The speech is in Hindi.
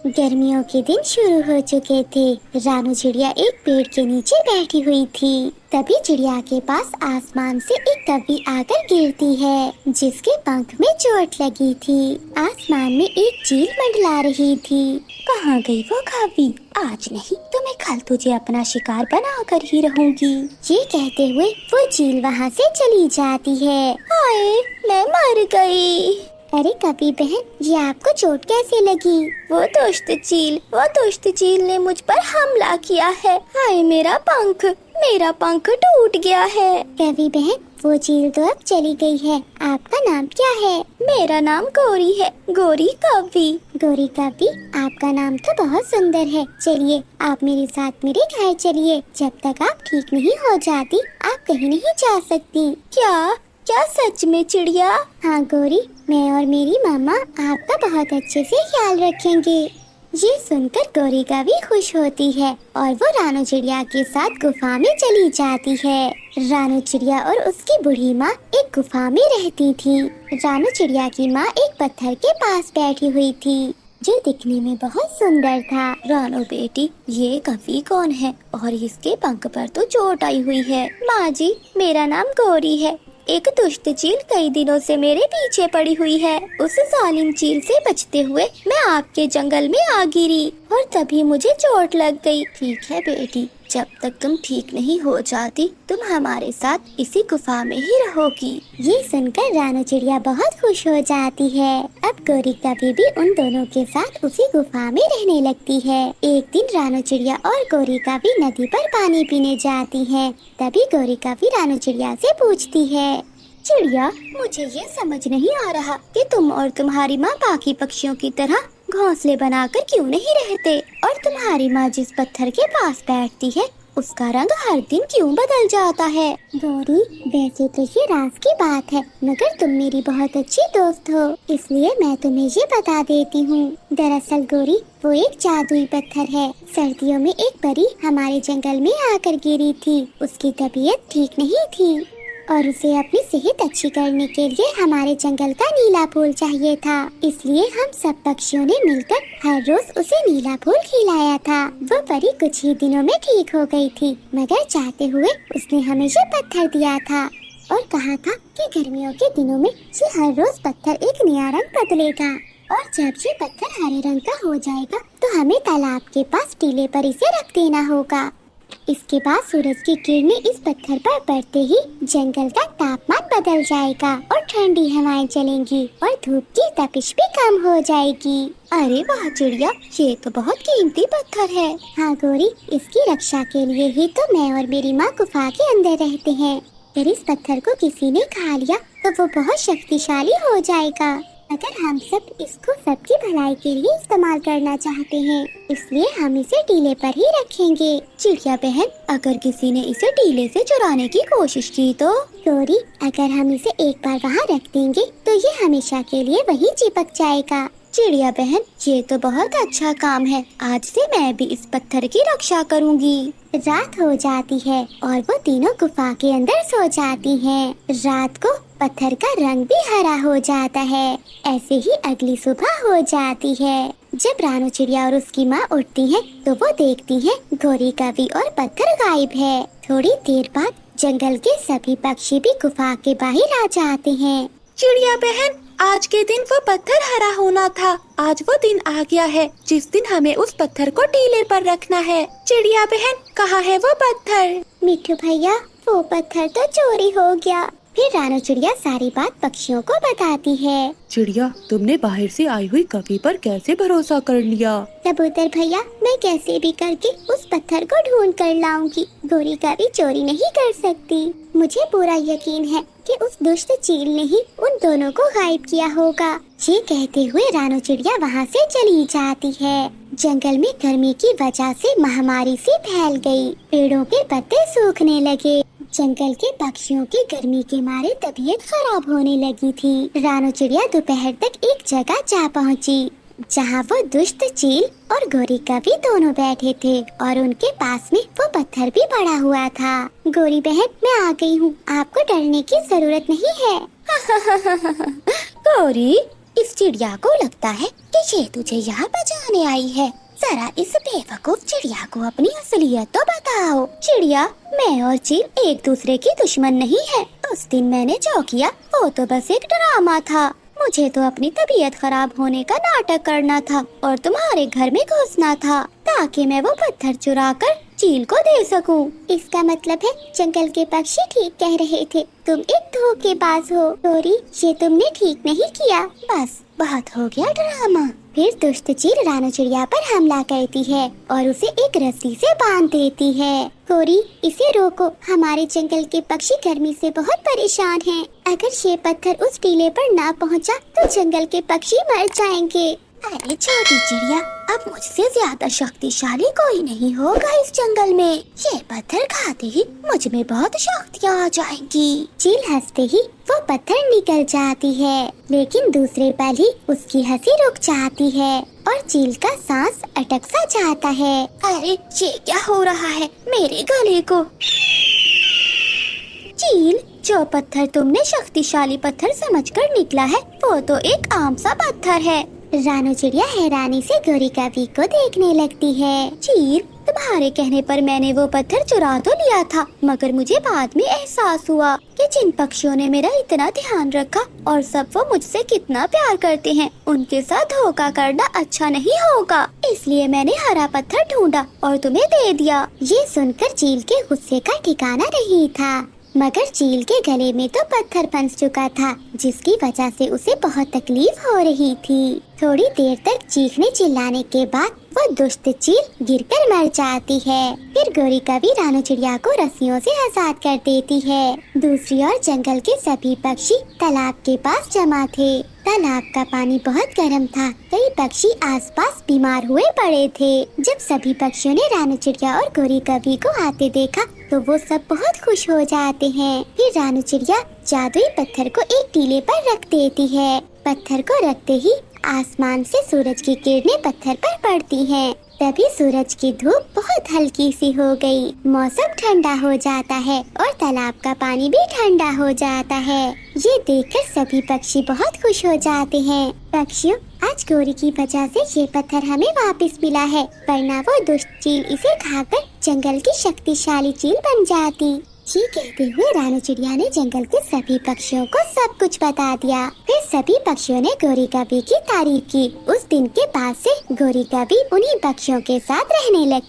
गर्मियों के दिन शुरू हो चुके थे। रानू चिड़िया एक पेड़ के नीचे बैठी हुई थी। तभी चिड़िया के पास आसमान से एक कव्वी आकर गिरती है, जिसके पंख में चोट लगी थी। आसमान में एक चील मंडला रही थी। कहाँ गई वो कव्वी? आज नहीं तो मैं कल तुझे अपना शिकार बनाकर ही रहूंगी। ये कहते हुए वो चील वहाँ से चली जाती है। हाय, मैं मर गई। अरे कव्वी बहन, ये आपको चोट कैसे लगी? वो दुष्ट चील ने मुझ पर हमला किया है। हाय मेरा पंख टूट गया है। कव्वी बहन, वो चील तो अब चली गई है। आपका नाम क्या है? मेरा नाम गौरी है, गौरी कव्वी। गौरी कव्वी, आपका नाम तो बहुत सुंदर है। चलिए आप मेरे साथ मेरे घर चलिए। जब तक आप ठीक नहीं हो जाती, आप कहीं नहीं जा सकती। क्या सच में चिड़िया? हाँ गौरी, मैं और मेरी मामा आपका बहुत अच्छे से ख्याल रखेंगे। ये सुनकर गौरी का भी खुश होती है और वो रानू चिड़िया के साथ गुफा में चली जाती है। रानू चिड़िया और उसकी बूढ़ी माँ एक गुफा में रहती थी। रानू चिड़िया की माँ एक पत्थर के पास बैठी हुई थी, जो दिखने में बहुत सुंदर था। रानू बेटी, ये कव्वी कौन है और इसके पंख पर तो चोट आई हुई है? माँ जी, मेरा नाम गौरी है। एक दुष्ट चील कई दिनों से मेरे पीछे पड़ी हुई है। उस जालिम चील से बचते हुए मैं आपके जंगल में आ गिरी और तभी मुझे चोट लग गई। ठीक है बेटी, जब तक तुम ठीक नहीं हो जाती, तुम हमारे साथ इसी गुफा में ही रहोगी। ये सुनकर रानू चिड़िया बहुत खुश हो जाती है। अब गौरी कव्वी भी उन दोनों के साथ उसी गुफा में रहने लगती है। एक दिन रानू चिड़िया और गौरी कव्वी नदी पर पानी पीने जाती है। तभी गौरी कव्वी रानू चिड़िया से पूछती है, चिड़िया, मुझे ये समझ नहीं आ रहा कि तुम और तुम्हारी माँ बाकी पक्षियों की तरह घोंसले बनाकर क्यों नहीं रहते, और तुम्हारी माँ जिस पत्थर के पास बैठती है उसका रंग हर दिन क्यों बदल जाता है? गौरी, वैसे तो ये राज की बात है, मगर तुम मेरी बहुत अच्छी दोस्त हो, इसलिए मैं तुम्हें ये बता देती हूँ। दरअसल गौरी, वो एक जादुई पत्थर है। सर्दियों में एक परी हमारे जंगल में आकर गिरी थी। उसकी तबीयत ठीक नहीं थी और उसे अपनी सेहत अच्छी करने के लिए हमारे जंगल का नीला फूल चाहिए था। इसलिए हम सब पक्षियों ने मिलकर हर रोज उसे नीला फूल खिलाया था। वो परी कुछ ही दिनों में ठीक हो गई थी, मगर चाहते हुए उसने हमें ये पत्थर दिया था और कहा था कि गर्मियों के दिनों में ये हर रोज पत्थर एक नया रंग बदलेगा और जब ये पत्थर हरे रंग का हो जाएगा तो हमें तालाब के पास टीले पर इसे रख देना होगा। इसके बाद सूरज की किरणें इस पत्थर पर पड़ते ही जंगल का तापमान बदल जाएगा और ठंडी हवाएं चलेंगी और धूप की तपिश भी कम हो जाएगी। अरे वाह चिड़िया, ये तो बहुत कीमती पत्थर है। हाँ गौरी, इसकी रक्षा के लिए ही तो मैं और मेरी माँ गुफा के अंदर रहते हैं। अगर इस पत्थर को किसी ने खा लिया तो वो बहुत शक्तिशाली हो जाएगा। अगर हम सब इसको सबकी भलाई के लिए इस्तेमाल करना चाहते हैं, इसलिए हम इसे टीले पर ही रखेंगे। चिड़िया बहन, अगर किसी ने इसे टीले से चुराने की कोशिश की तो? गौरी, अगर हम इसे एक बार वहाँ रख देंगे तो ये हमेशा के लिए वही चिपक जाएगा। चिड़िया बहन, ये तो बहुत अच्छा काम है। आज से मैं भी इस पत्थर की रक्षा करूँगी। रात हो जाती है और वो तीनों गुफा के अंदर सो जाती हैं। रात को पत्थर का रंग भी हरा हो जाता है। ऐसे ही अगली सुबह हो जाती है। जब रानू चिड़िया और उसकी माँ उठती हैं, तो वो देखती हैं गौरी कव्वी और पत्थर गायब है। थोड़ी देर बाद जंगल के सभी पक्षी भी गुफा के बाहर आ जाते हैं। चिड़िया बहन, आज के दिन वो पत्थर हरा होना था। आज वो दिन आ गया है जिस दिन हमें उस पत्थर को टीले पर रखना है। चिड़िया बहन, कहाँ है वो पत्थर? मिट्ठू भैया, वो पत्थर तो चोरी हो गया। फिर रानू चिड़िया सारी बात पक्षियों को बताती है। चिड़िया, तुमने बाहर से आई हुई कव्वी पर कैसे भरोसा कर लिया? कबूतर भैया, मैं कैसे भी करके उस पत्थर को ढूंढ कर लाऊंगी। गौरी कव्वी चोरी नहीं कर सकती। मुझे पूरा यकीन है कि उस दुष्ट चील ने ही उन दोनों को गायब किया होगा। ये कहते हुए रानू चिड़िया वहाँ से चली जाती है। जंगल में गर्मी की वजह से महामारी सी फैल गई। पेड़ों के पत्ते सूखने लगे। जंगल के पक्षियों की गर्मी के मारे तबीयत खराब होने लगी थी। रानू चिड़िया दोपहर तक एक जगह जा पहुँची जहाँ वो दुष्ट चील और गौरी कव्वी दोनों बैठे थे और उनके पास में वो पत्थर भी पड़ा हुआ था। गौरी बहन, मैं आ गई हूँ, आपको डरने की जरूरत नहीं है। गौरी, इस चिड़िया को लगता है कि ये तुझे यहाँ बचाने आई है। जरा इस बेवकूफ चिड़िया को अपनी असलियत तो बताओ। चिड़िया, मैं और चील एक दूसरे की दुश्मन नहीं है। उस दिन मैंने जो किया वो तो बस एक ड्रामा था। मुझे तो अपनी तबीयत खराब होने का नाटक करना था और तुम्हारे घर में घुसना था ताकि मैं वो पत्थर चुरा कर चील को दे सकूं। इसका मतलब है जंगल के पक्षी ठीक कह रहे थे, तुम एक धोखेबाज हो। डोरी, ये तुमने ठीक नहीं किया। बस बहुत हो गया ड्रामा। फिर दुष्ट चील रानू चिड़िया पर हमला करती है और उसे एक रस्सी से बांध देती है। कोरी, इसे रोको, हमारे जंगल के पक्षी गर्मी से बहुत परेशान हैं। अगर ये पत्थर उस टीले पर ना पहुंचा तो जंगल के पक्षी मर जाएंगे। अरे छोटी चिड़िया, अब मुझसे ज्यादा शक्तिशाली कोई नहीं होगा इस जंगल में। ये पत्थर खाते ही मुझ में बहुत शक्तियाँ आ जाएंगी। चील हंसते ही वो पत्थर निकल जाती है, लेकिन दूसरे पल ही उसकी हंसी रुक जाती है और चील का सांस अटक सा जाता है। अरे ये क्या हो रहा है मेरे गले को? चील, जो पत्थर तुमने शक्तिशाली पत्थर समझकर निकला है वो तो एक आम सा पत्थर है। रानू चिड़िया हैरानी से गोरी कवि को देखने लगती है। चील, तुम्हारे कहने पर मैंने वो पत्थर चुरा तो लिया था, मगर मुझे बाद में एहसास हुआ कि जिन पक्षियों ने मेरा इतना ध्यान रखा और सब वो मुझसे कितना प्यार करते हैं, उनके साथ धोखा करना अच्छा नहीं होगा। इसलिए मैंने हरा पत्थर ढूंढा और तुम्हें दे दिया। ये सुनकर चील के गुस्से का ठिकाना नहीं था, मगर चील के गले में तो पत्थर फंस चुका था, जिसकी वजह से उसे बहुत तकलीफ हो रही थी। थोड़ी देर तक चीखने चिल्लाने के बाद वो दुष्ट चील गिरकर मर जाती है। फिर गोरी कवि रानू चिड़िया को रस्सियों से आजाद कर देती है। दूसरी ओर जंगल के सभी पक्षी तालाब के पास जमा थे। तालाब का पानी बहुत गर्म था। कई पक्षी आसपास बीमार हुए पड़े थे। जब सभी पक्षियों ने रानू चिड़िया और गोरी कवि को आते देखा तो वो सब बहुत खुश हो जाते हैं। फिर रानू चिड़िया जादुई पत्थर को एक टीले पर रख देती है। पत्थर को रखते ही आसमान से सूरज की किरणें पत्थर पर पड़ती हैं। तभी सूरज की धूप बहुत हल्की सी हो गई। मौसम ठंडा हो जाता है और तालाब का पानी भी ठंडा हो जाता है। ये देखकर सभी पक्षी बहुत खुश हो जाते हैं। पक्षियों, आज गोरी की वजह से ये पत्थर हमें वापस मिला है, वरना वो दुष्ट चील इसे खाकर जंगल की शक्तिशाली चील बन जाती। ये कहते हुए रानू चिड़िया ने जंगल के सभी पक्षियों को सब कुछ बता दिया। फिर सभी पक्षियों ने गोरी कवि की तारीफ की। उस दिन के बाद से गोरी कवि उन्हीं पक्षियों के साथ रहने लगी।